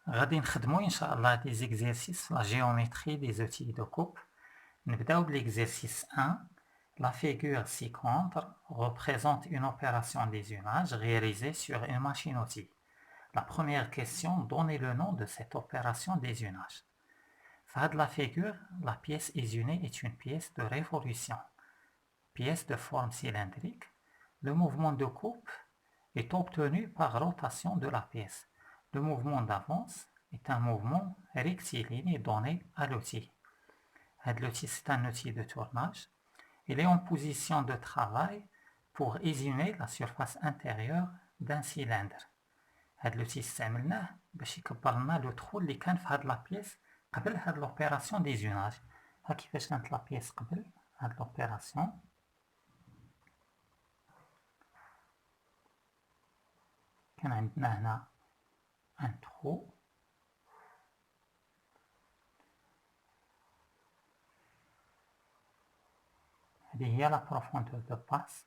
غادي نخدمو إن شاء الله des exercices la géométrie des outils de coupe. نبداو l'exercice 1. La figure ci-contre représente une opération désunage réalisée sur une machine-outil. La première question, donnez le nom de cette opération désunage. Dans la figure, la pièce isunée est une pièce de révolution, pièce de forme cylindrique. Le mouvement de coupe est obtenu par rotation de la pièce. Le mouvement d'avance est un mouvement rectiligne donné à l'outil. L'outil, c'est un outil de tournage. Il est en position de travail pour isuner la surface intérieure d'un cylindre. L'outil استعملناه باش يكبر لنا لو تخو اللي كان في هاد لا بيس قبل هاد لوبيراسيون ديزوناج. ها كيفاش كانت لا بيس قبل هاد لوبيراسيون. كان عندنا هنا ان تخو هذه هي لا بروفوندور دو باس.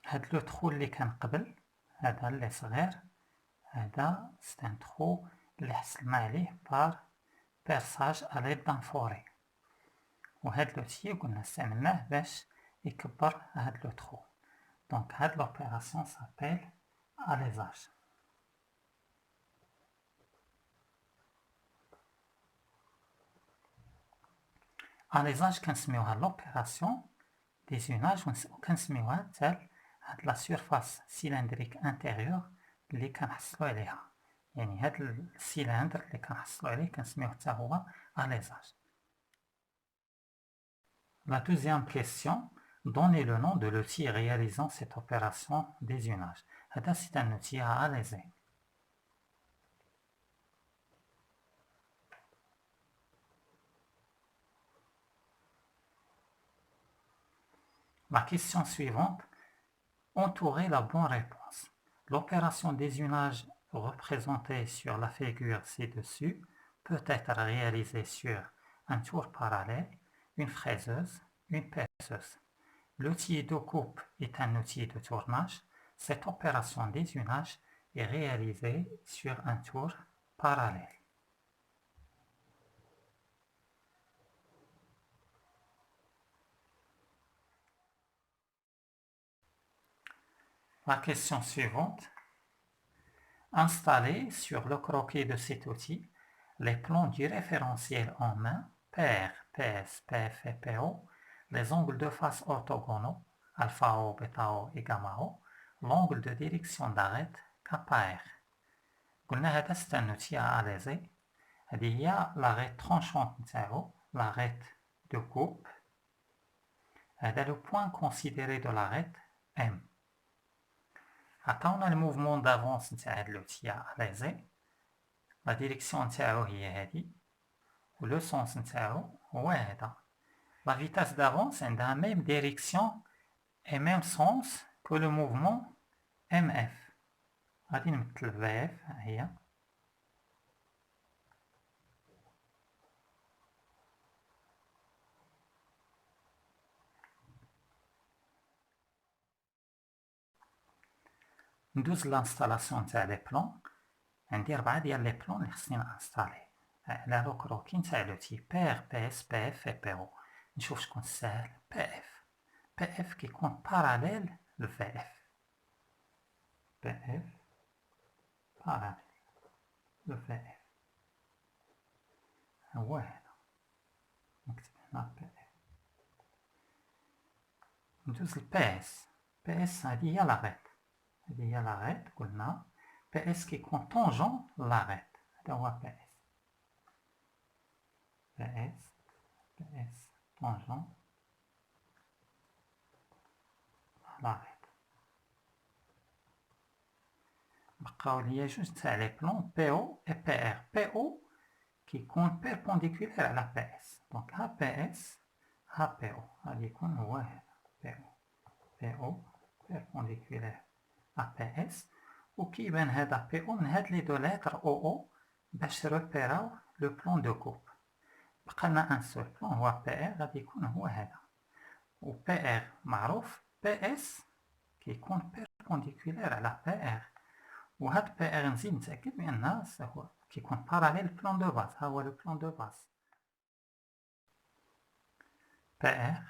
هاد لو تخو اللي كان قبل هذا اللي صغير هذا سي ان تخو اللي حصلنا عليه بار بيرساج à l'aide d'un forêt. وهاد لوتي قلنا استعملناه باش يكبر هاد لو تخو. دونك هاد لوبيراسيون سابيل اليزاج. اليزاج كنسميوها لوبيراسيون ديزوناج وكنسميوها تال هاد لا سيرفاس سيلندريك انتيريور اللي كنحصلو عليها. يعني هاد السيلندر اللي كنحصلو عليه كنسميوه حتى هو اليزاج. La deuxième question, donnez le nom de l'outil réalisant cette opération désunage. C'est un outil à alaiser. La question suivante, entourez la bonne réponse. L'opération désunage représentée sur la figure ci-dessus peut être réalisée sur un tour parallèle, une fraiseuse, une perceuse. L'outil de coupe est un outil de tournage. Cette opération désunage est réalisée sur un tour parallèle. La question suivante. Installez sur le croquis de cet outil les plans du référentiel en main, PR, PS, PF et PO, les angles de face orthogonaux, alpha O, bêta O et gamma O, l'angle de direction d'arête, kappa R. قلنا هذا c'est un outil à alaiser. هذه هي l'arête tranchante نتاعو, l'arête de coupe. هذا le point considéré de l'arête M. عطاونا الموفمون دافونس نتاع هاد l'outil à alaiser. La direction نتاعو هي هذه و لو سونس نتاعو هو هذا. La vitesse d'avance عندها même direction et même sens que le mouvement MF. غادي نمثل VF ها هي. ندوز لانستالاسيون تاع لي بلون. عندي 4 ديال لي بلون اللي خصني نانستالي على لو كروكي نتاع لوتي بير بيس بيف اي بي او. نشوف شكون الساهل. بيف بيف كيكون باراليل لفيف. بيف باراليل لفيف هو هذا. نكتب هنا بيف. ندوز لبيس. بيس هادي هي لاغيت. هادي هي لاغيت قلنا. PS كيكون طونجون لاغيت. هذا هو PS. PS طونجون لاغيت. بقاو ليا جوج تاع لي بلون PO et PR. PO كيكون بيربونديكولير على PS. دونك ها PS ها PO. غادي يكون هو هذا PO. PO بيربونديكولير à PS. وكيبان هذا PO من هاد لي دو لتر OO باش ريبيراو لو بلون دو كوب. قالنا ان سول بلون هو بي ار غادي يكون هو هذا، و بي ار معروف بي اس كيكون بيربونديكولير على بي ار، وهاد بي ار نزيد نتاكد بان هو كيكون باراليل بلون دو باز. ها هو لو بلون دو باز بي ار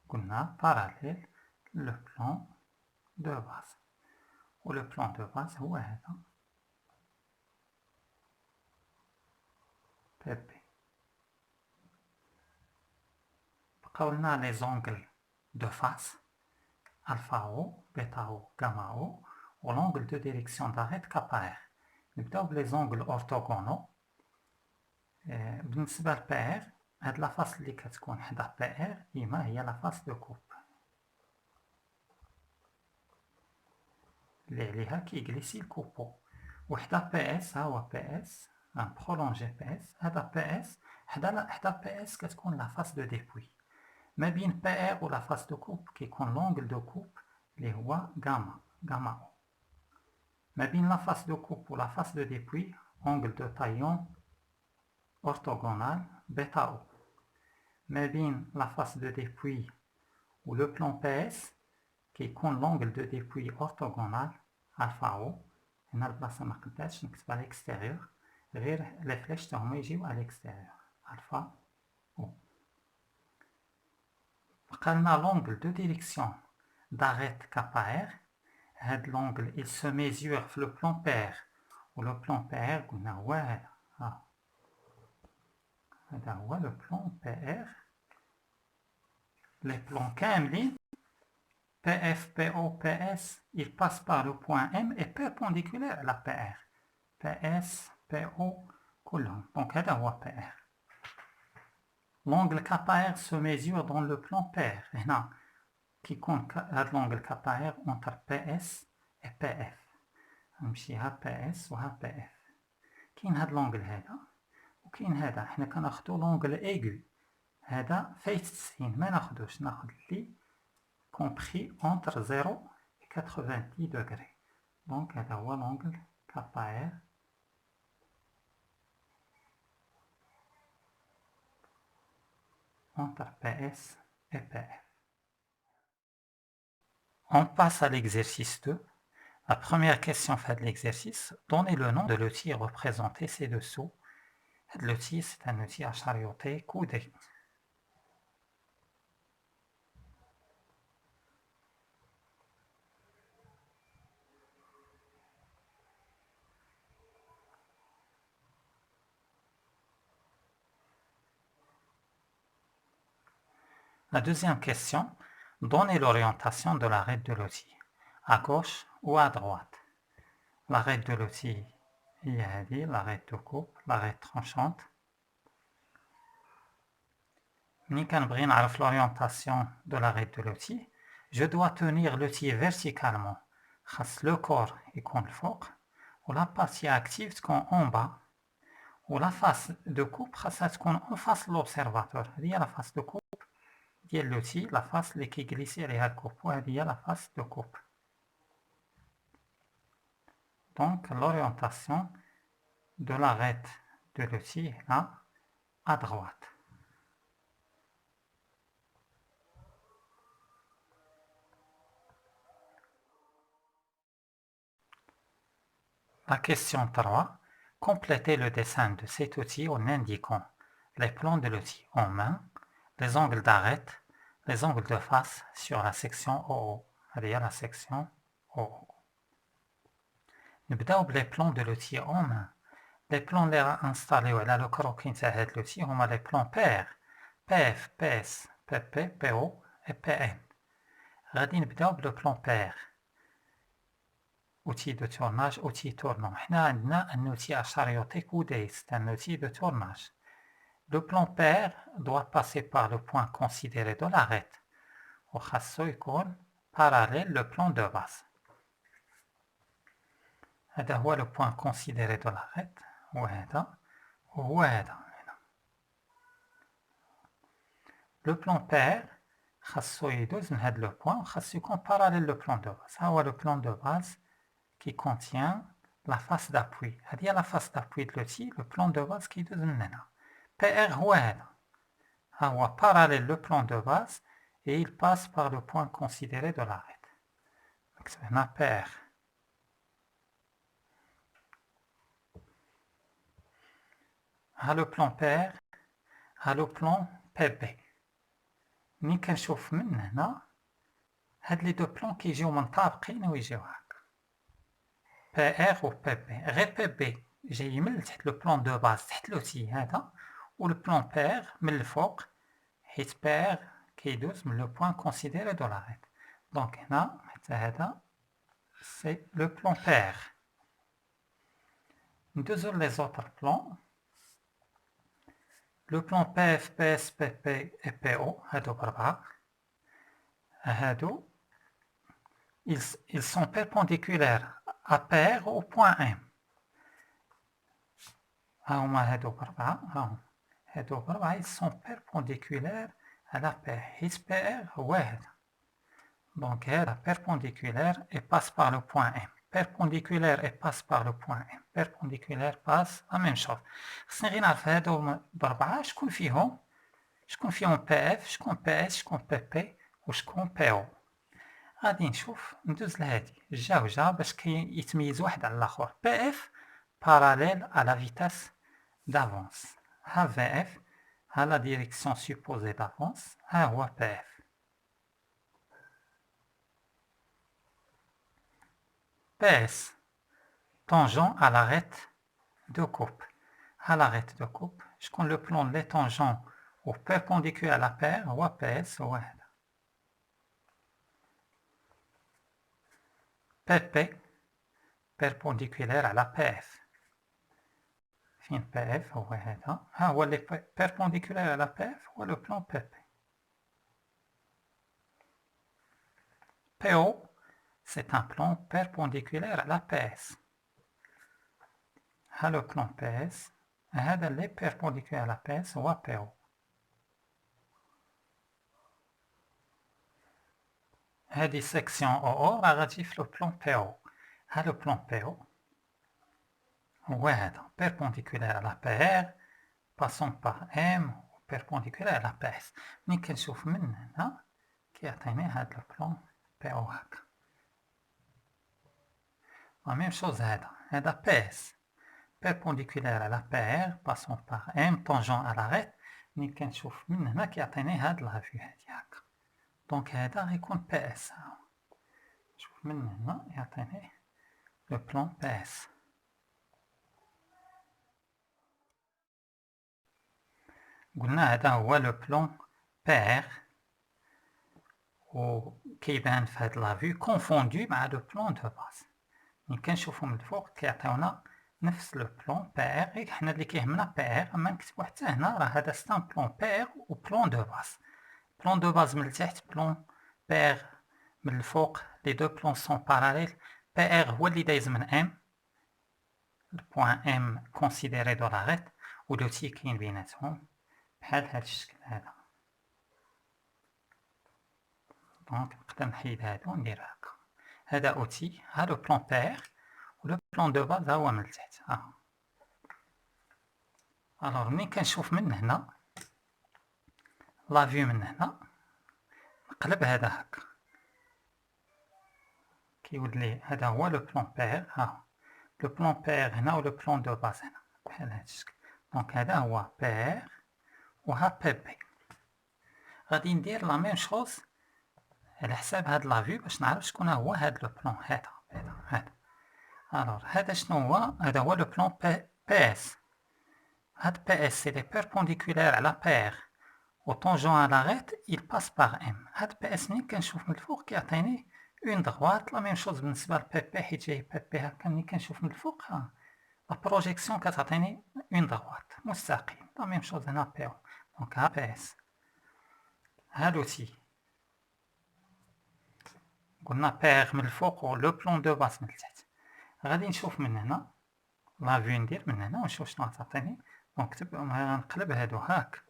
قلنا باراليل لو بلون دو باز، و لو بلون دو باز هو هذا بي بي. بقاو لنا لي زونغل دو فاس alpha O, bêta O, gamma O, ou l'angle de direction d'arête kappa R. نبداو بلي زونغل اورتوغونو. بالنسبة ل بي R هاد لا فاس اللي كتكون حدا بي R ديما هي لا فاس دو كوب اللي عليها كيجليسي الكوبو، وحدا بي اس ها هو بي اس ان برولونجي بي اس. هذا بي اس حدا بي اس كتكون لا فاس دو ديبوي. ما بين بي ار و لا فاس دو كوب كيكون لونغل دو كوب اللي هو غاما او. ما بين لا فاس دو كوب و لا فاس دو ديبوي اونغل دو تايون اورتوغونال بيتا او. ما بين لا فاس دو ديبوي و لو بلان بي اس كيكون لونغل دو ديبوي اورتوغونال الفا او. هنا البلاصه ما قدرتش نكتب على الاكستيريور، غير لي فليش هما يجيو على الاكستيريور الفا او. بقالنا لونغل دو ديريكسيون d'arête kappa r. هاد لونغل il se mesure في لو بلان بي ار، و لو بلان بي ار قلنا هو هذا. هذا هو لو بلان بي ار. لي بلان كاملين PF, PO, PS, il passe par le point M et perpendiculaire à la PR. PS, PO, كلهم. Donc هذا هو PR. L'angle KR se mesure dans le plan PR. هنا كيكون هذا l'angle KR entre PS et PF. نمشي ها PS وها PF. كاين هذا l'angle هذا وكاين هذا. حنا كناخدو l'angle aigu. هذا فايت 90 ما ناخدوش، ناخد اللي compris entre 0 et 90 degrés. Donc هذا هو l'angle KR entre PS et PF. On passe à l'exercice 2. La première question fait de l'exercice. Donnez le nom de l'outil représenté ci-dessous. L'outil, c'est un outil à charioter coudé. La deuxième question. Donnez l'orientation de l'arête de l'outil. À gauche ou à droite. L'arête de l'outil, il y a dit l'arête de coupe, l'arête tranchante. Ni كنبغي نعرف l'orientation de l'arête de l'outil, je dois tenir l'outil verticalement. خاص le corps يكون الفوق و la partie active تكون en bas و la face de coupe خاصها تكون en face l'observateur. هذه هي la face de coupe ديال l'outil، la face اللي كيجليسي عليها الكوب، وهذه هي la face de coupe. Donc l'orientation de l'arête de l'outil est là, à droite. La question 3. Complétez le dessin de cet outil en indiquant les plans de l'outil en main, les angles d'arête, les angles de face sur la section OO. هذه la section OO. نبداو بلي plans de l'outil en main. Les plans اللي غنستاليو على لو كروكي نتاع هاد l'outil هما les plans PR PF, PS, PP, PO et PM. غادي نبداو بلو بلان PR. Outil de tournage, outil tournant. حنا عندنا un outil à charioter coudé, c'est un outil de tournage. Le plan PR doit passer par le point considéré de l'arête. وخاصو يكون parallèle le plan de base. هذا هو le point considéré de l'arête. وهذا وهو هذا. Le plan PR خاصو يدوز من هذا le point وخاصو يكون parallèle le plan de base. ها هو le plan de base qui contient la face d'appui. هذه هي la face d'appui de l'outil, le plan de base qui دوز من هنا. PR هو هذا، ها هو parallèle le plan de base et il passe par le point considéré de l'arête. نكتب هنا PR. ها لو بلان PR، ها لو بلان PB. ملي كنشوف من هنا هاد لي دو بلان كيجيو منطابقين ويجيو هكا PR و PB. غير PB جاي من تحت لو بلان دو باز تحت لوتي هذا، و لو بلان PR من الفوق حيت PR كيدوز من لو بوين كونسيديري دو لاريت. دونك هنا حتى هذا سي لو بلان PR. ندوزو لي زوطر بلان. Le plan PF, PS, PP et PO, ils sont perpendiculaires à PR au point M. Ils sont perpendiculaires à la PR. PR, ouais. Donc, elle perpendiculaire et passe par le point M. Perpendiculaire et passe par le point M. Perpendiculaire passe la même chose. خصني غير نعرف هادو بربعة شكون فيهم PF، شكون PS، شكون PP وشكون PO. غادي نشوف ندوز لهادي جا باش يتميزوا واحد على الاخر. PF parallèle à la vitesse d'avance. ها VF ها la direction supposée d'avance. ها هو PF. PS tangent à l'arête de coupe. À l'arête de coupe شكون le plan les tangents au perpendiculaire à la paire هو PS هو هذا. PP perpendiculaire à la PF. فين PF هو هذا، ها هو اللي perpendiculaire à la PF هو le plan PP. PO c'est un plan perpendiculaire à la PS. ها le plan PS هذا اللي perpendiculaire à la PS هو PO. هذه section OO راه غتجي في le plan PO. ها le plan PO هو هذا perpendiculaire à la PR passant par M perpendiculaire à la PS. ملي كنشوف من هنا كيعطيني هذا le plan PO هكا. La même chose هذا PS perpendiculaire à la PR passant par M tangent à l'arête. ملي كنشوف من هنا كيعطيني هاد لا فيو هادي هكا. دونك هذا غيكون PS. شوف من هنا يعطيني le plan PS. قلنا هذا هو لو بلون بير وكيبان في هاد لا فيو كونفوندو مع لو بلون دو باز. ملي كنشوفو من الفوق كيعطيونا نفس لو بلون بير، غير حنا اللي كيهمنا بير، اما نكتبو حتى هنا راه هذا ستان بلون بير و بلون دو باز. بلون دو باز من التحت، بلون بير من الفوق، لي دو بلون سون باراليل. بير هو اللي دايز من ام، البوان ام كونسيديري دو لاريت، و لو تي كاين بيناتهم بحال هاد الشكل هذا. دونك نقدر نحيد هادو وندير هكا. هذا اوتي، ها لو بلون بير و لو بلون دو باز ها هو من التحت. الوغ ملي كنشوف من هنا لا فيو من هنا نقلب هذا هكا كيولي لي هذا هو لو بلون بير. ها لو بلون بير هنا و لو بلون دو باز هنا بحال هاد الشكل. دونك هذا هو بير وها بي. غادي ندير لا ميم شوز على حساب هاد لا فيو باش نعرف شكون هو هاد لو بلون هذا. الوغ هذا شنو هو؟ هذا هو لو بلون بي اس. هاد بي اس سي لي بيربونديكولار على بير و طونجون على لاريت il passe par M. هاد بي اس ملي كنشوف من الفوق كيعطيني اون دغوات. لا ميم شوز بالنسبه لبي بي حيت جاي بي بي هكا. ملي كنشوف من الفوق لا بروجيكسيون كتعطيني اون دغوات مستقيم. لا ميم شوز هنا بي او. دونك ها بي اس ها لوتي قلنا بير من الفوق و لو بلون دو باس من التحت. غادي نشوف من هنا لا فيو ندير من هنا ونشوف شنو غتعطيني. دونك غنقلب هادو هاك.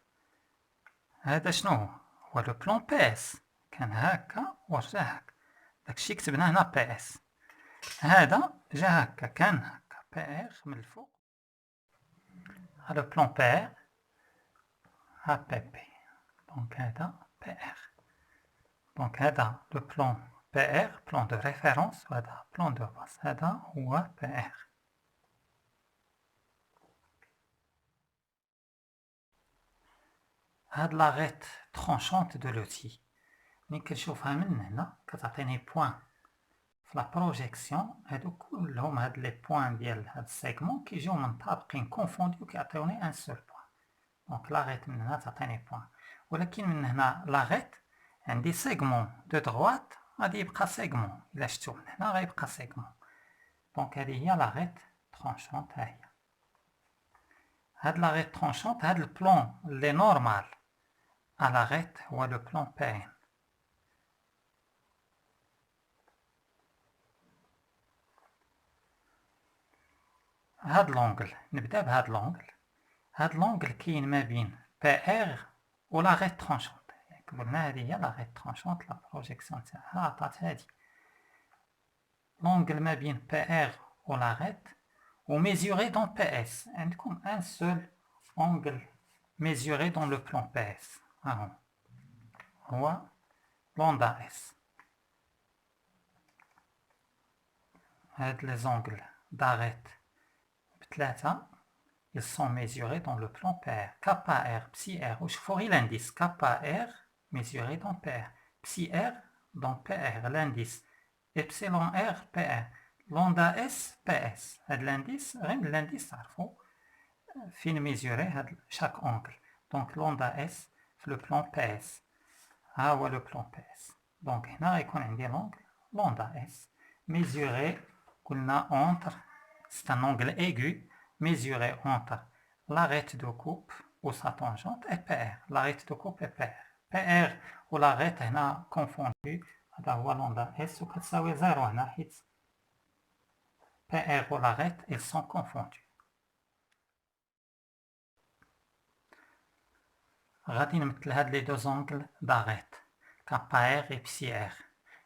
هذا شنو هو لو بلون بي اس كان هكا ورجع هكا. داكشي كتبنا هنا بي اس. هذا جا هكا كان هكا بي ار من الفوق. ها لو بلون بي ار APP. Donc, هذا PR. Donc, هذا le plan PR, plan de référence, وهذا plan de base. هذا هو PR. هاد لاغيت ترونشونت دو لوتي ملي كنشوفها من هنا كتعطيني بوان في لا بروجيكسيون. هادو كلهم هاد لي بوان ديال هاد السيغمون كيجيو منطابقين كونفوندي وكيعطيوني ان سول بوان. دونك لاغيت من هنا تعطيني بوان، ولكن من هنا لاغيت عندي سيغمون دو دغوات غادي يبقى سيغمون، الا شفتو من هنا غيبقى سيغمون. دونك هادي هي لاغيت ترونشونت. ها هي هاد لاغيت ترونشونت. هاد البلون لي نورمال à l'arête هو لو بلان بي. هاد لونغل نبدا بهاد لونغل. هاد لونغل كاين ما بين بي ار و لاغيت ترونشونت. قلنا هادي هي لاغيت ترونشونت، لا بروجيكسيون تاعها عطات هادي لونغل ما بين بي ار و لاغيت و ميزوري دون بي اس. عندكم ان سول اونغل ميزوري دون لو بلان بي اس، ها هو لوندا اس. هاد لي زونغل d'arête بثلاثة ils sont mesurés dans le plan PR. Kappa R, psi R, وشوفوا غير l'indice Kappa R mesuré dans PR, psi R dans PR, l'indice epsilon R PR, lambda S PS. هاد l'indice غير من l'indice تعرفوا فين ميزوري هاد chaque angle. Donc lambda S في le plan PS. ها هو le plan PS. Donc هنا غيكون عندي l'angle lambda S mesuré قلنا entre, c'est un angle aigu mesuré entre l'arête de coupe ou sa tangente et PR. L'arête de coupe et PR. PR ou l'arête هنا confondu. هذا هو لوندا S وكتساوي زيرو هنا حيت PR و l'arête ils sont confondus. غادي نمثل هاد لي دو زونغل d'arête kappa R et psi R.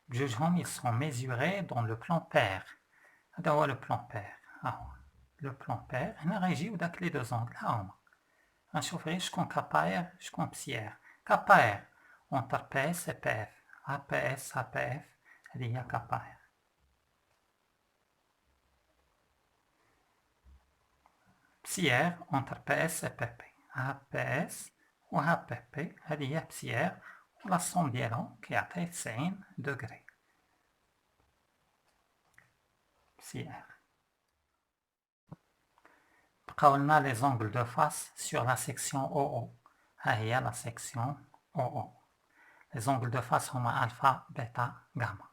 بجوجهم ils sont mesurés dans le plan PR. هذا هو le plan PR. ها هو لو بلان بير. هنا غيجيو داك لي دو زونغل ها هما. غنشوف غير شكون كابا اير شكون بسي اير. كابا اير اونتر بي اس و بي اف. ها بي اس ها بي اف، هادي هي كابا اير. بسي اير اونتر بي اس و بي بي. ها بي اس و ها بي بي، هادي هي بسي اير و لا صوم ديالهم كيعطي 90 دوغري. بسي اير. بقاو لنا لي زونغل دو فاس سور لا سيكسيون او او. ها هي لا سيكسيون او او. لي زونغل دو فاس هما الفا بيتا غاما.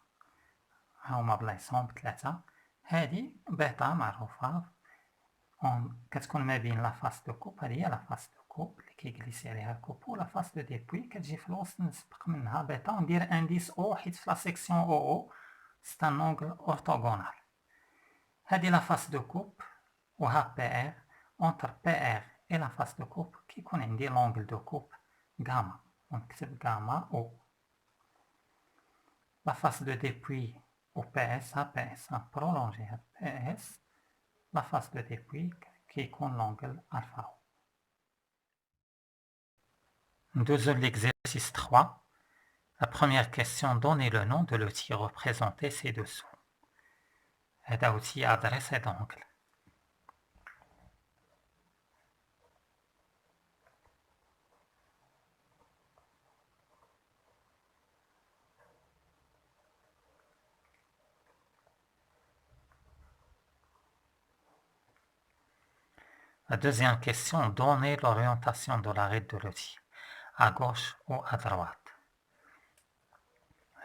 ها هما بلايصهم بثلاثة. هادي بيتا معروفة كتكون ما بين لا فاس دو كوب. هادي هي لا فاس دو كوب اللي كيجليسي عليها الكوب، و لا فاس دو ديبوي كتجي في الوسط نسبق منها بيتا وندير انديس او حيت في لا سيكسيون او او سي ان اونغل اورتوغونال. هادي لا فاس دو كوب و ها بي ار. اونتر بي ار اي لا فاس دو كوب كيكون عندي لونغل دو كوب غاما، ونكتب غاما او. La face de dépouille au PS à PS a prolongé à PS, la face de dépouille qui compte l'angle alpha. Deuxième l'exercice 3. La première question, donnez le nom de l'outil représenté ci-dessous. Et l'outil adresse et d'angle. La deuxième question, donnez l'orientation de l'arête de l'outil, à gauche ou à droite.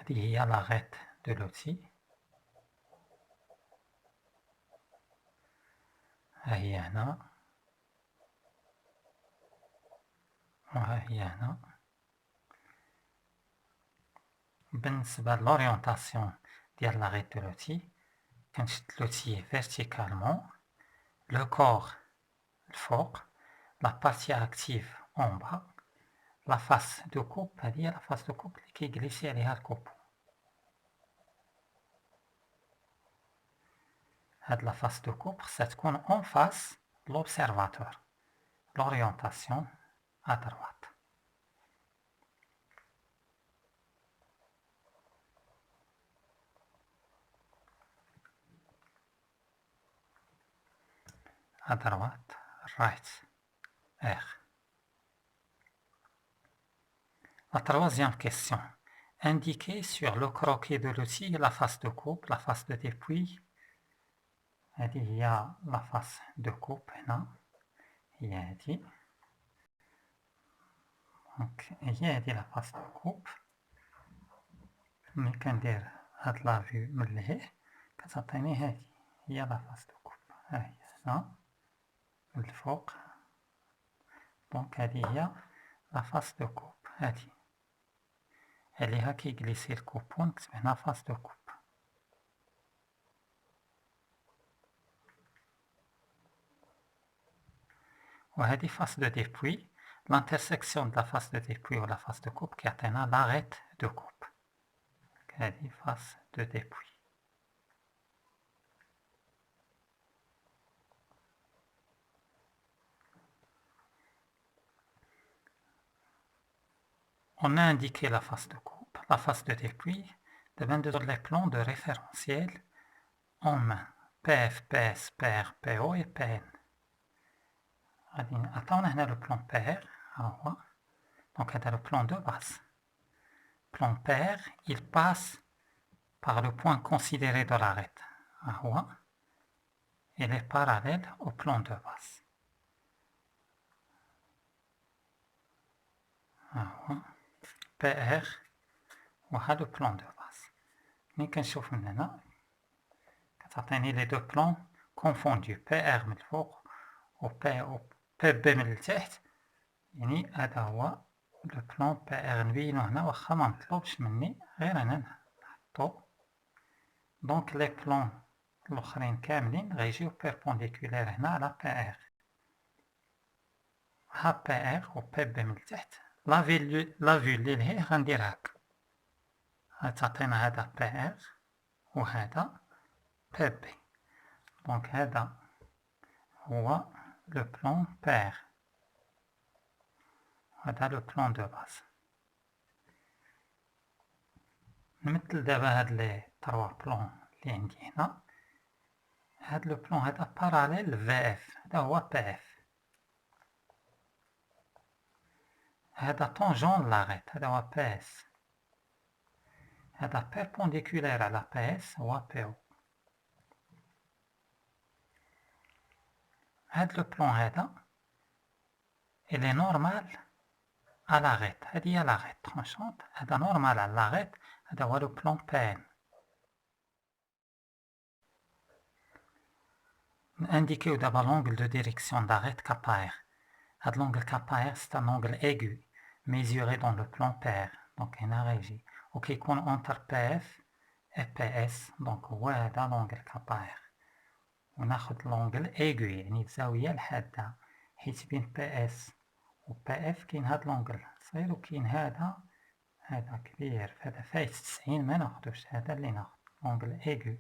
Il y a l'arête de l'outil. هي هنا وهي هنا. بالنسبة للorientation ديال l'arête de l'outil كنشد l'outil verticalement, le corps الفوق, la partie active en bas, la face de coupe هذه هي la face de coupe اللي كيجليسي عليها الكوب. هاد la face de coupe خصها تكون en face de l'observateur. L'orientation à droite. à droite, right, R. La troisième question. Indiquez sur le croquis de l'outil la face de coupe, la face de dépouille. Il y a la face de coupe هنا. هي هذه. دونك هي هذه la face de coupe. ملي كندير هاد لا فيو من الهيه كتعطيني هذه هي لا فاس دو كوب. ها هي هنا من الفوق. دونك هذه هي لا فاس دو كوب. هذه عليها كيجليسي الكوب ونكتب هنا فاس دو كوب. وهذه فاس دو ديبوي. لانترسيكسيون د لا فاس دو ديبوي و لا فاس دو كوب كيعطينا لاغيت دو كوب. هذه فاس دو ديبوي. On a indiqué la face de coupe, la face de dépouille, de les plans de référentiel en main. PF, PS, PR, PO et PN. Attends, on a le plan PR. Donc, on a le plan de base. Plan PR, il passe par le point considéré de l'arête. Il est parallèle au plan de base. PR وهذا le plan de base. ملي كنشوف من هنا كتعطيني لي دو بلان كونفوندو PR من الفوق و PB من التحت. يعني هذا هو لو بلان PR. نبينو هنا واخا ما مطلوبش مني غير انا نحطو. دونك لي بلان الاخرين كاملين غيجيو بيربونديكولير هنا على PR. ها PR و PB من التحت. لا فيو اللي لهيه غندير هاكا. غتعطينا هذا PR وهذا PB. دونك هذا هو لو بلان PR. هذا لو بلان دو باز. نمثل دابا هاد لي 3 بلان اللي عندي هنا. هاد لو بلان هذا باراليل VF. هذا هو PF. هذا طونجون لاغيت. هذا هو PS. هذا بيربونديكولير على PS هو PO. هاد لو بلان هذا il est normal à l'arête. هذه هي لاغيت ترونشونت. هذا نورمال على لاغيت. هذا هو لو بلان PN. نانديكيو دابا لونغل دو ديريكسيون d'arête KR. هاد لونغل KR c'est un angle aigu mesuré dans le plan PR. دونك هنا غيجي وكيكون entre PF et PS. دونك هو هذا لونغل KR. وناخد لونغل aigu يعني الزاوية الحادة حيت بين PS و PF كاين هاد لونغل صغير وكاين هذا كبير. فهذا فايت 90 ما ناخدوش. هذا اللي ناخد لونغل aigu.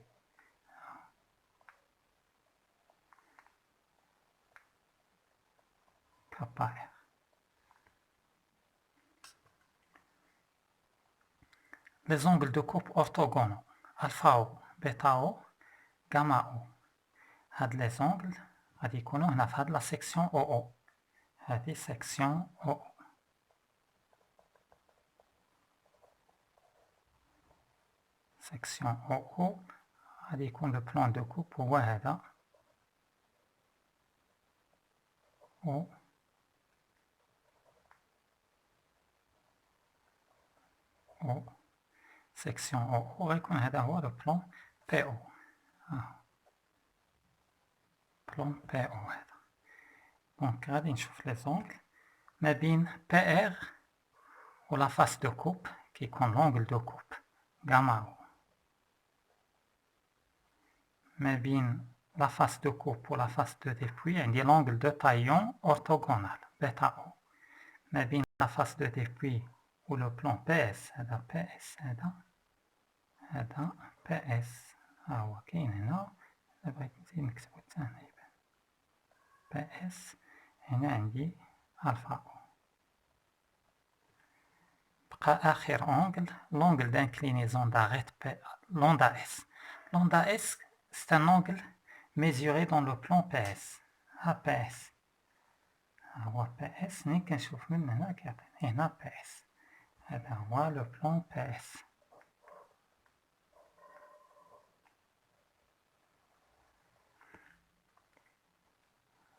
KR. Les angles de coupe orthogonaux alpha O, bêta O, gamma O. هاد لي زونغل غادي يكونوا هنا في هاد لا سيكسيون OO. هادي سيكسيون OO. سيكسيون OO غادي يكون لو بلان دو كوب هو هذا O O. سيكسيون OO غيكون هذا هو لو بلان PO. بلان PO هذا. دونك غادي نشوف لي زونغل ما بين PR و لا فاس دو كوب كيكون لونغل دو كوب غاما O. ما بين لا فاس دو كوب و لا فاس دو ديبوي عندي لونغل دو تايون اورتوغونال بيتا او. ما بين لا فاس دو ديبوي و لو بلان PS. هذا PS. هذا PS. ها هو كاين هنا. بغيت نزيد نكتبو حتى هنا يبان PS. هنا عندي الفا او. بقى اخر اونغل لونغل دانكلينيزون d'arête لوندا اس. لوندا اس c'est un angle mesuré dans le plan PS. ها بي اس، هو بي اس ملي كنشوف من هنا كيعطيني هنا بي اس. هذا هو لو بلان بي اس.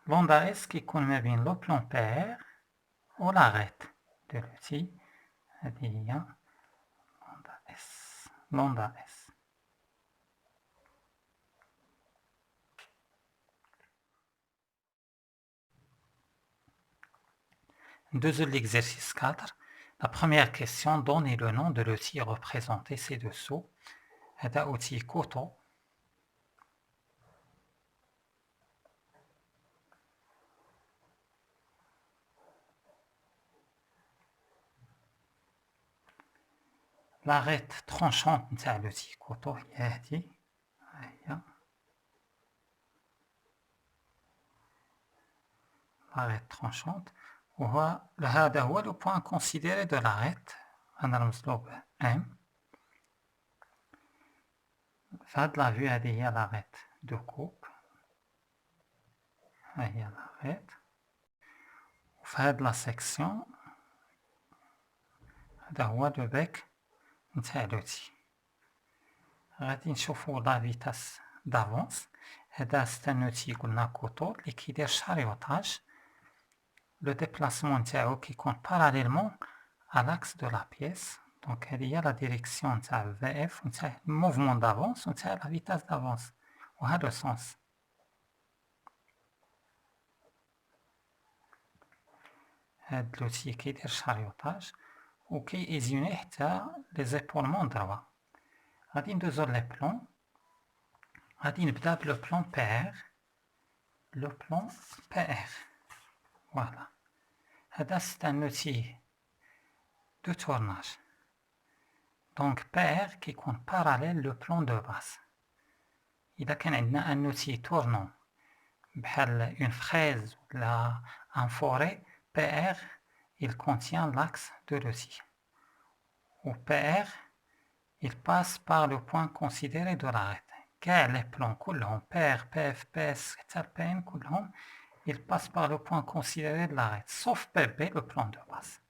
لوندا اس كيكون ما بين لو بلان بي ار و لاغيت دو لوتي. هذه هي لوندا اس. لوندا اس. Deuxième l'exercice 4. La première question, donnez le nom de l'outil représenté ci-dessous. C'est un outil couteau. L'arête tranchante de l'outil couteau, l'arête tranchante. هذا هو le point considéré de l'arête. غنرمز له ب M. فهاد لا فيو هذه هي l'arête de coupe. ها هي l'arête. وفي هاد لا سيكسيون هذا هو لو بيك نتاع لوتي. غادي نشوفو لا فيتاس دافونس. هذا سي ان اوتي قلنا كوطو اللي كيدير شاريوطاج. لو ديبلاسمون نتاعو كيكون باراليلمون à l'axe de la pièce. Donc هذه هي لا ديريكسيون نتاع في اف ونتاع الموفمون دافونس ونتاع لا فيتاس دافونس وهذا السونس. هاد لوتي كيدير شاريوطاج وكيزيوني حتى لي زيبولمون دروا. غادي ندوزو لي بلون. غادي نبدا بلو بلون بي ار. لو بلون بي ار فوالا. هذا سي ان اوتي دو تورناج. دونك بي ار كيكون باراليل لو بلون دو باس. اذا كان عندنا ان اوتي تورنون بحال اون فريز ولا ان فوري، بي ار il contient l'axe de l'outil. Ou PR, il passe par le point considéré de l'arête. كاع les plans كلهم PR, PF, PS حتى PN كلهم il passe par le point considéré de l'arête, sauf PB, le plan de base.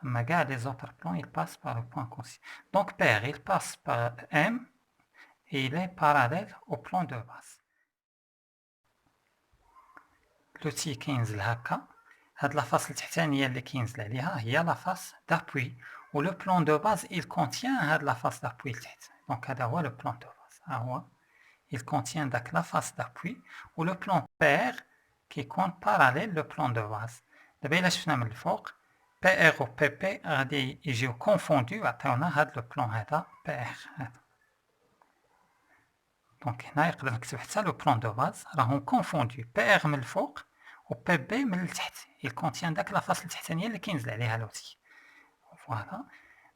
Mais كاع les autres plans, il passe par le point considéré. Donc PR, il passe par M et il est parallèle au plan de base. l'outil كينزل هكا. هاد لا فاس التحتانيه اللي كينزل عليها هي لا فاس دابوي و لو بلان دو باز il contient هاد لا فاس دابوي لتحت. دونك هذا هو لو بلان دو باز. ها هو il contient داك لا فاس دابوي و لو بلان بير كيكون باراليل لو بلان دو باز. دابا الا شفنا من الفوق بي ار و بي بي غادي يجيو كونفوندو عطيونا هاد لو بلان هذا بي ار هذا. دونك هنا يقدر نكتب حتى لو بلان دو باز راهم كونفوندو بي ار من الفوق و بي بي من التحت. il contient داك لا فاس التحتانيه اللي كينزل عليها لوتي. فوالا.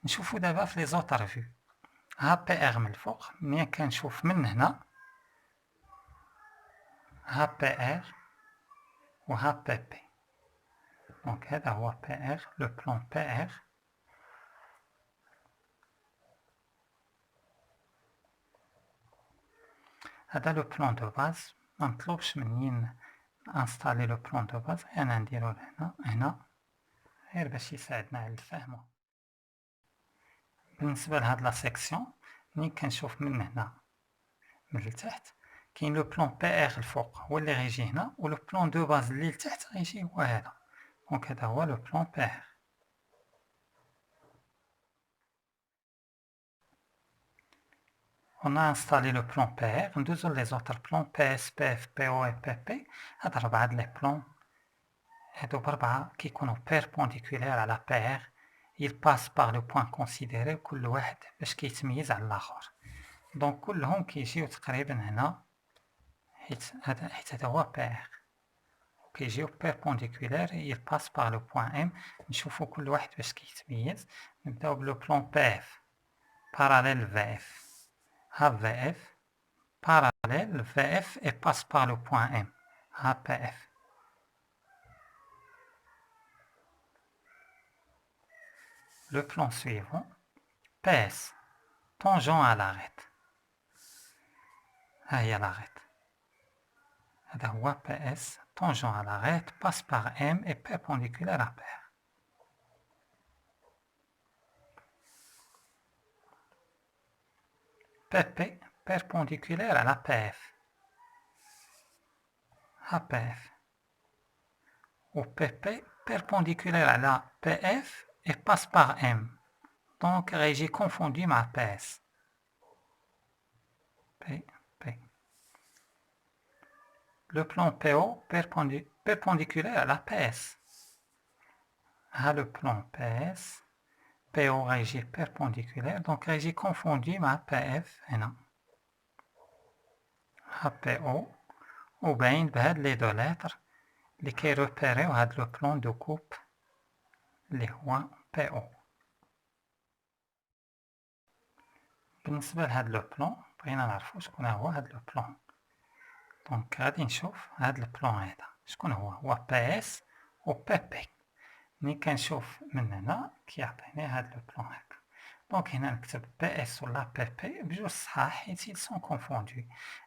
نشوفو دابا في لي زوطر فيو. ها بي ار من الفوق. ملي كنشوف من هنا ها بي ار وها بي بي. دونك هذا هو بي ار لو بلان بي ار. هذا لو بلان دو باز. ما مطلوبش مني انستالي لو بلان دو باز، انا نديرو هنا غير باش يساعدنا على الفهم. بالنسبه لهاد لا سيكسيون ملي كنشوف من هنا من التحت كاين لو بلان بي ار الفوق هو اللي غيجي هنا و لو بلان دو باز اللي لتحت غيجي هو هذا. دونك هذا هو لو بلان بي ار. On a installé le plan PR. ندوزو لي زوطر بلان PS, PF, PO et PP. هاد ربعة لي بلان هادو بربعة كيكونو بيربونديكولير على PR. il passe par le point considéré كل واحد باش كيتميز على الآخر. دونك كلهم كيجيو تقريبا هنا حيت هذا هو PR. كيجيو بيربونديكولير il passe par le point M. نشوفو كل واحد باش كيتميز. نبداو بلو بلان PF parallèle VF. VF parallèle VF et passe par le point M. PF. Le plan suivant, PS, tangent à l'arête. Il y a l'arête. هذا هو PS tangent à l'arête, passe par M et perpendiculaire à PR. PP perpendiculaire à la PF. APF. Ou PP perpendiculaire à la PF et passe par M. Donc, régie confondue ma PS. P. Le plan PO perpendiculaire à la PS. Le plan PS. PO régie perpendiculaire. Donc, régie confondue ma PF. Et non. PO. Ou bien, les deux lettres. Les qui repèrent le plan de coupe. Les rois PO. بالنسبة لهذا لو بلون بغينا نعرفو شكون هو هذا لو بلون. دونك غادي نشوف هذا البلون هذا شكون هو بي اس و بي بي. ملي كنشوف من هنا كيعطيني هذا لو بلون هكا. دونك هنا نكتب بي اس ولا بي بي بجوج صحاح حيت ils sont confondus.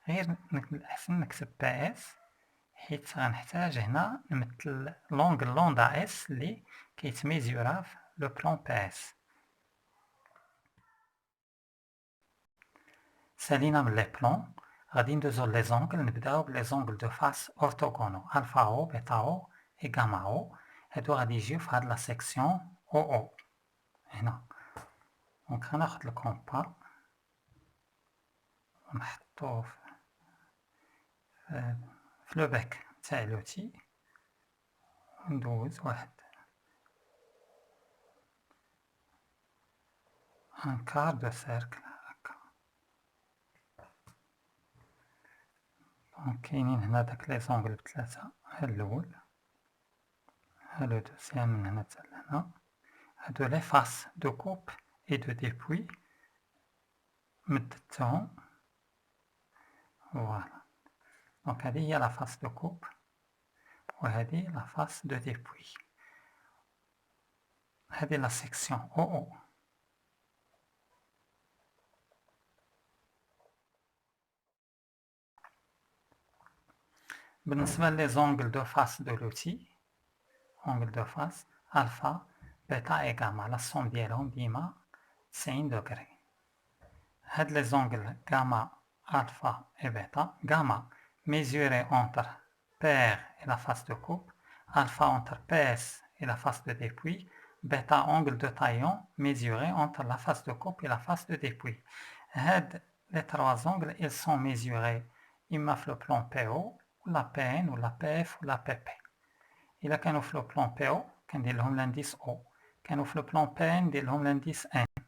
غير الأحسن نكتب بي اس حيت غنحتاج هنا نمثل لونغ لوندا اس اللي كيتميزورا في لو بلون بي اس. سالينا من لي بلون غادي ندوزو لي زونغل. نبداو بلي زونغل دو فاس اورتوغونو الفا او بيتا او اي غاما او. هادو غادي يجيو في هاد لا سيكسيون او او هنا. دونك غناخد الكومبا ونحطوه في لو باك تاع لوتي وندوز واحد ان كار دو سيركل هكا. دونك كاينين هنا داك لي زونغل بثلاثة. هاد الأول هاد لو دوزيام من هنا حتى لهنا. هادو لي فاس دو كوب اي دو ديبوي مددتهم فوالا. دونك هادي هي لا فاس دو كوب وهادي لا فاس دو ديبوي. هادي لا سيكسيون او او. بالنسبة لي زونغل دو فاس دو لوتي اونغل دو فاس الفا بيتا اي غاما لا سوم ديالهم ديما 90 دوغري. هاد لي زونغل غاما الفا اي بيتا. غاما mesuré entre PR et la face de coupe, alpha entre PS et la face de dépouille, bêta angle de taillon mesuré entre la face de coupe et la face de dépouille. Les trois angles ils sont mesurés imma في le plan PO ou la PN ou la PF ou la PP. إلا كانوا في le plan PO كندير لهم l'indice O. كانوا في le plan PN ندير لهم l'indice N.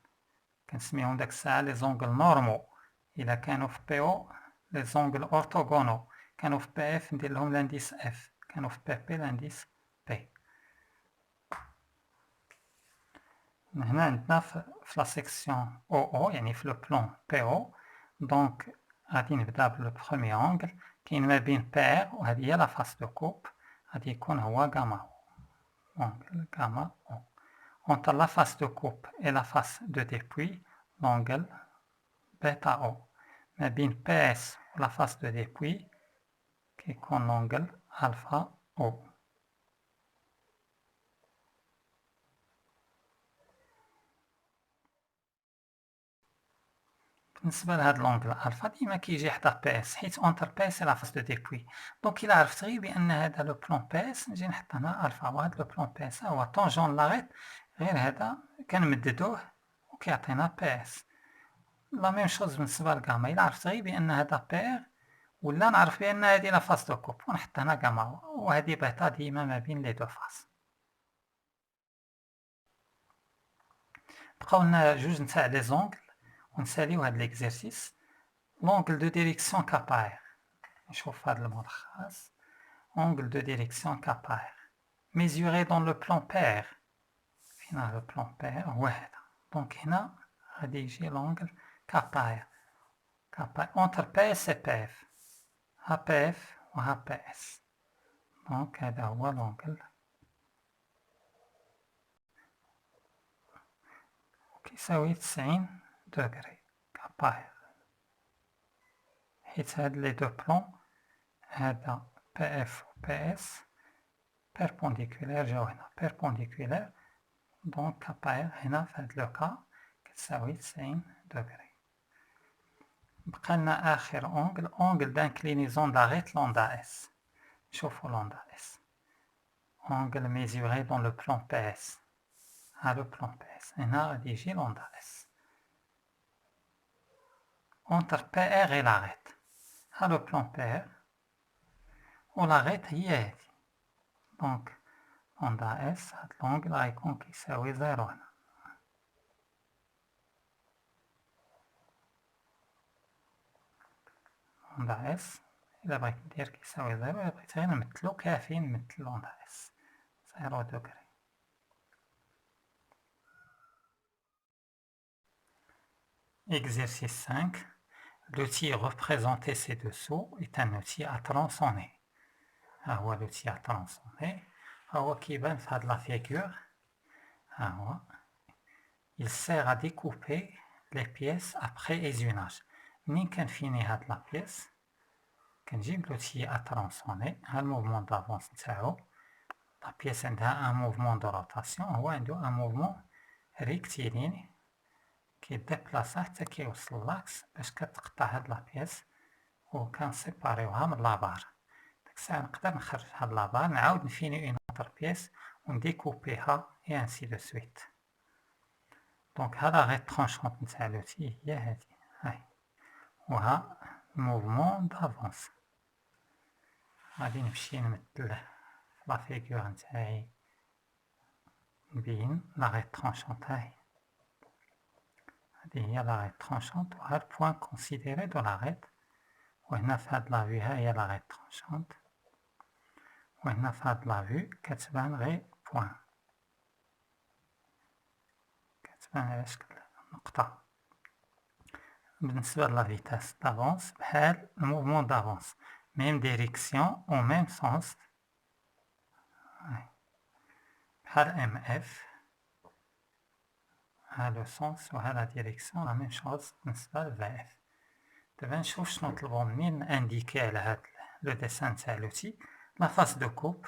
كنسميهم داك الساعة les angles normaux. إلا كانوا في PO les angles orthogonaux. كانوا في بي اف ندير لهم لانديس اف. كانوا في بي بي لانديس بي. هنا عندنا في لا سيكسيون او او يعني في لو بلون بي او. دونك غادي نبدا بلو بروميي اونغل كاين ما بين بي ار وهذه هي لا فاس دو كوب غادي يكون هو غاما او. اونغل غاما او. entre la face de coupe et la face de dépouille l'angle bêta o. ما بين بي اس و لا فاس دو ديبوي كيكون لونغل الفا او. بالنسبة لهاد لونغل الفا ديما كيجي حدا بي اس حيت اونتر بي اس لا فاس دو ديبوي. دونك الا عرفت غير بان هذا لو بلون بي اس نجي نحط هنا الفا وهاد لو بلون بي اس هو طونجون لاغيت غير هذا كنمددوه وكيعطينا بي اس. لا ميم شوز بالنسبة لغاما الا عرفت غير بان هذا بير ولا نعرف بان هادي لا فاس دو كوب ونحط هنا غاما وهادي بيتا ديما ما بين لي دو فاس. بقاو لنا جوج نتاع لي زونغل ونساليو هاد ليكزيرسيس. لونغل دو ديريكسيون كاباير نشوف هاد الملخص. angle de direction كاباير mesuré dans le plan pair. فينا لو بلان pair هو هذا. دونك هنا غادي يجي لونغل كاباير entre PS et PF. HPF و HPS. دونك هذا هو لونغل كيساوي 90 دوغري كاباير. حيت هاد لي دو بلون هذا PF و PS perpendiculaire جاو هنا perpendiculaire دونك كاباير هنا في هاد لو كا كتساوي 90 دوغري. بقى لنا آخر أونغل d'inclinaison d'arête lambda S. نشوفو lambda S. Angle mesuré dans le plan PS. Le plan PS. هنا غادي يجي lambda S. Entre PR et l'arête. Le plan PR. و l'arête هي هادي. دونك lambda S هاد l'angle غيكون كيساوي 0 هنا. lambda S إلا بغيت ندير كيساوي 0 إلا بغيت غير نمثلو كافي نمثل lambda S 0 degré. Exercice 5. L'outil représenté ci-dessous est un outil à tronçonner. هو l'outil à tronçonner. هو كيبان في هاد لا فيغور. هو. Il sert à découper les pièces après ésunage. منين كنفيني هاد لا بيس كنجيب l'outil à tronçonner. ها الموفمون دافونس نتاعو. لا بيس عندها ان موفمون دو روتاسيون هو عنده ان موفمون ريكتيليني كيديبلاصا حتى كيوصل لاكس باش كتقطع هاد لا بيس و كنسيباريوها من لابار. ديك الساعة نقدر نخرج هاد لابار نعاود نفيني اون اوتر بيس و نديكوبيها اي انسي دو سويت. دونك ها لا غيت ترونشونت نتاع لوتي هي هادي هاي و ها موفمون دافونس. غادي نمشي نمثل لا فيغور نتاعي نبين لا غيت ترونشونت هاهي. هادي هي لا غيت ترونشونت و ها البوان كونسيديري دو لا غيت و هنا في هاد لا فيو ها هي لا غيت ترونشونت و هنا في هاد لا فيو كتبان غير بوان كتبان على شكل نقطة. بالنسبة لا فيتاس دافونس بحال الموفمون دافونس ميم ديريكسيون و ميم سونس بحال ام اف. ها لو سونس و ها لا ديريكسيون لا ميم شوز بالنسبة ل في اف. دابا نشوف شنو طلبو مني نانديكي على هاد لو ديسان تاع لوتي. لا فاس دو كوب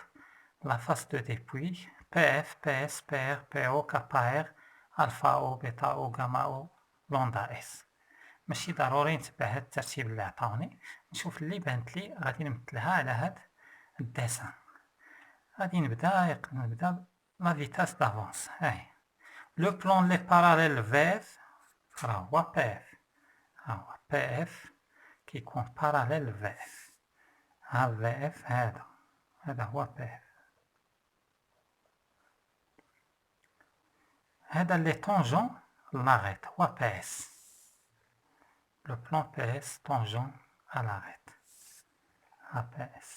لا فاس دو ديبوي بي اف بي اس بي ار بي او كابا ار الفا او بيتا او غاما او لوندا اس. ماشي ضروري نتبع هاد الترتيب اللي عطاوني. نشوف اللي بانت لي غادي نمثلها على هاد الديسان. غادي نبدا لا فيتاس دافونس هاهي. لو بلون لي باراليل في اف راه هو بي اف. ها هو بي اف كيكون باراليل في اف. ها في اف هذا هو بي اف. هذا لي طونجون لاغيت هو بي اس. لو بلون بي اس طونجون à l'arête. APS.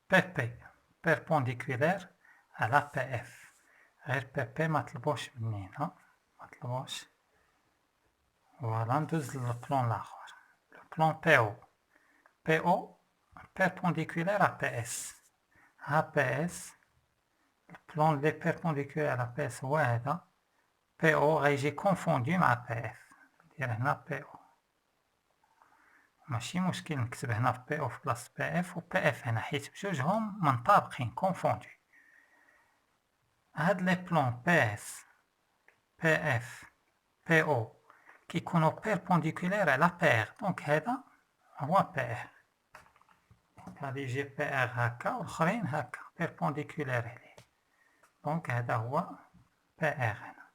PP perpendiculaire à l'APF. غير PP ما طلبوش مني هنا ما طلبوش. فوالا ندوز للبلون لاخر. لو بلون PO. PO perpendiculaire à PS. APS البلون لي perpendiculaire à PS هو هذا. PO غيجي كونفوندي مع PF. ندير هنا PO. ماشي مشكل نكتب هنا في بي او في بلاصة بي اف و بي اف هنا حيت بجوجهم منطابقين كونفوندو. هاد لي بلون بي اس بي اف بي او كيكونو بيربونديكولير على بي ار. دونك هذا هو بي ار. دونك غادي يجي بي ار هكا و الاخرين هكا بيربونديكولير عليه. دونك هذا هو بي ار هنا.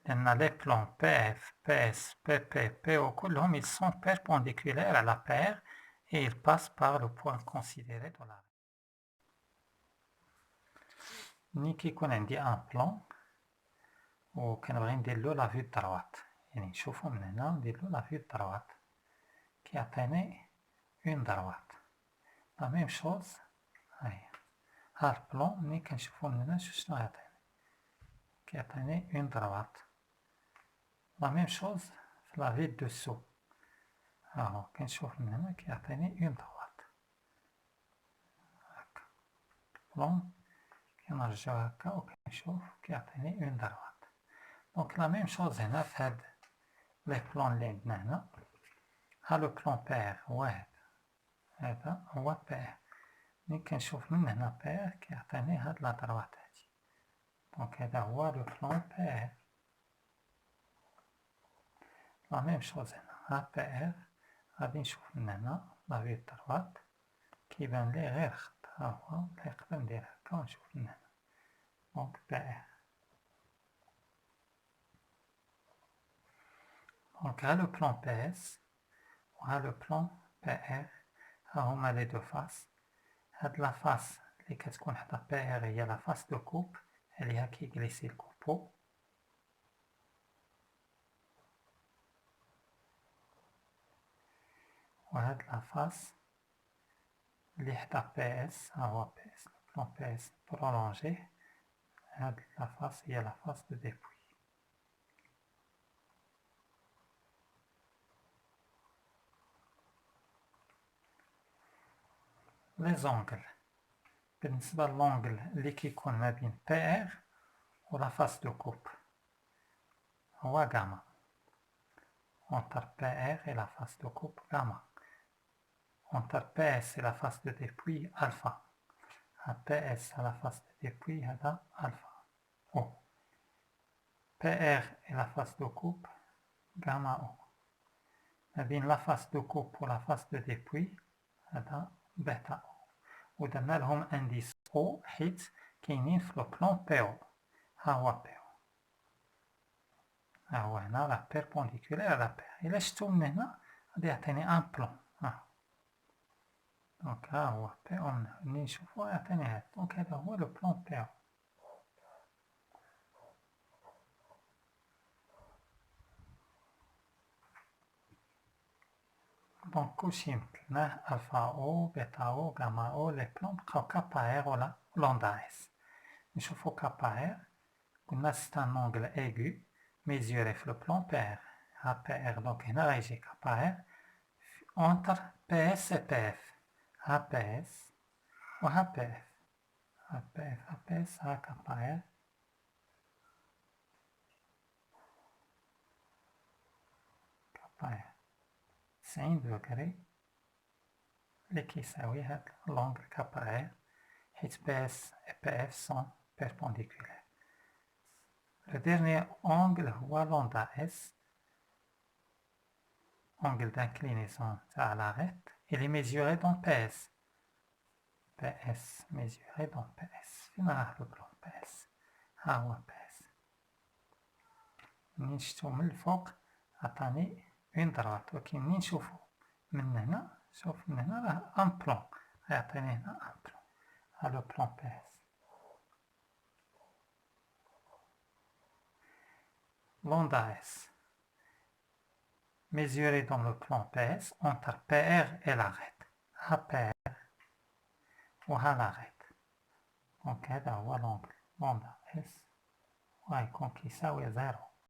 لأن لي بلون بي اف بي اس بي بي بي او كلهم ils sont perpendiculaires à la paire et ils passent par le point considéré de la. ملي كيكون عندي ان بلون و كنبغي نديرلو لا فيو دروات يعني نشوفو من هنا نديرلو لا فيو دروات كيعطيني اون دروات. لا ميم شوز هاهي. ها البلون ملي كنشوفو من هنا شنو يعطيني كيعطيني اون دروات. لا ميم شوز في لا فيو دوسو هاهو كنشوف من هنا كيعطيني اون دروات هاكا. بلون كنرجعو هاكا و كنشوف كيعطيني اون دروات. Donc la même chose هنا في هاد لي بلان اللي عندنا هنا. ها لو بلان بير واحد، هذا هو بير. ملي كنشوف من هنا بير كيعطيني هاد لا دروات هادي. دونك هذا هو لو بلان بير. لا ميم شوز هنا، ها بير غادي نشوف من هنا لا في دروات كيبان لي غير خط، ها هو نقدر ندير هكا ونشوف من هنا. دونك بير. دونك ها لو بلان بي اس وها لو بلان بي ار، ها هما لي دو فاس. هاد لا فاس اللي كتكون حدا بي ار هي لا فاس دو كوب، عليها كيجليسي الكوبو. وهاد لا فاس اللي حدا بي اس، ها هو بي اس، بلان بي اس برولونجي. هاد لا فاس هي لا فاس دو ديبوي. لي زونغل، بالنسبة للونغل اللي كيكون ما بين بي ار و لا فاس دو كوب هو غاما. Entre PR et la face de coupe gamma. Entre PS et la face de dépouille alpha. PS à la face de dépouille هذا alpha. O. PR et la face de coupe gamma O. ما بين la face de coupe و la face de dépouille هذا بيتا O. ودرنا لهم انديس O حيت كاينين في لو بلان PO. ها هو PO. ها هو هنا راه بيربونديكولير على بي. إلا شفتو من هنا غادي يعطيني ان بلان. دونك ها هو بي او ملي نشوفو يعطيني هاد. دونك هذا هو لو بلان بي او. دونك كلشي مثلناه، الفا او بيتا او غاما او. لي بلان بقاو كابا ار ولا لوندا اس. نشوفو كابا ار قلنا سي ان اونغل ايغو ميزوري في لو بلان بي ار. ها بي ار دونك هنا غيجي كابا ار اونتر بي اس و بي اف. ها بي اس و ها بي اف. ها بي اف ها بي اس ها كابا ار. كابا ار 90 دوغري اللي كيساوي هاد لونغل كابا ار حيت بي اس و بي اف سون بيربونديكولار. Le dernier angle هو لوندا اس. Angle d'inclinaison à l'arête. Il est mesuré dans PS. PS mesuré dans PS. فين راه لو بلان PS؟ ها هو PS. منين شفتو من الفوق عطاني اون دروات، ولكن منين نشوفو من هنا، شوف من هنا راه ان بلان، غيعطيني هنا ان بلان. ها لو بلان PS. Lambda S mesuré dans le plan PS entre PR et l'arête. ها PR وها l'arête. دونك هذا هو l'angle لامدا اس وغيكون كيساوي 0.